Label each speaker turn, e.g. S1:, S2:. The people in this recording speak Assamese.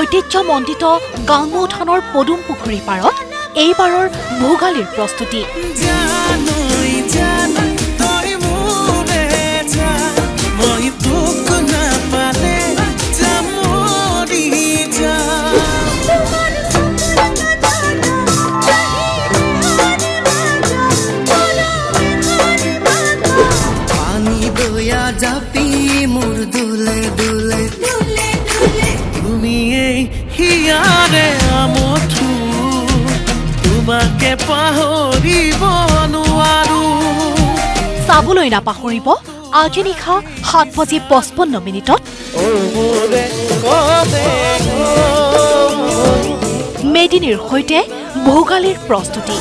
S1: ঐতিহ্যমণ্ডিত গাংমৌথানৰ পদুম পুখুৰীৰ পাৰত এইবাৰৰ ভোগালীৰ প্ৰস্তুতি। চাবলৈ নাপাহৰিব আজি নিশা 7:55 মেদিনীৰ সৈতে ভোগালীৰ প্ৰস্তুতি।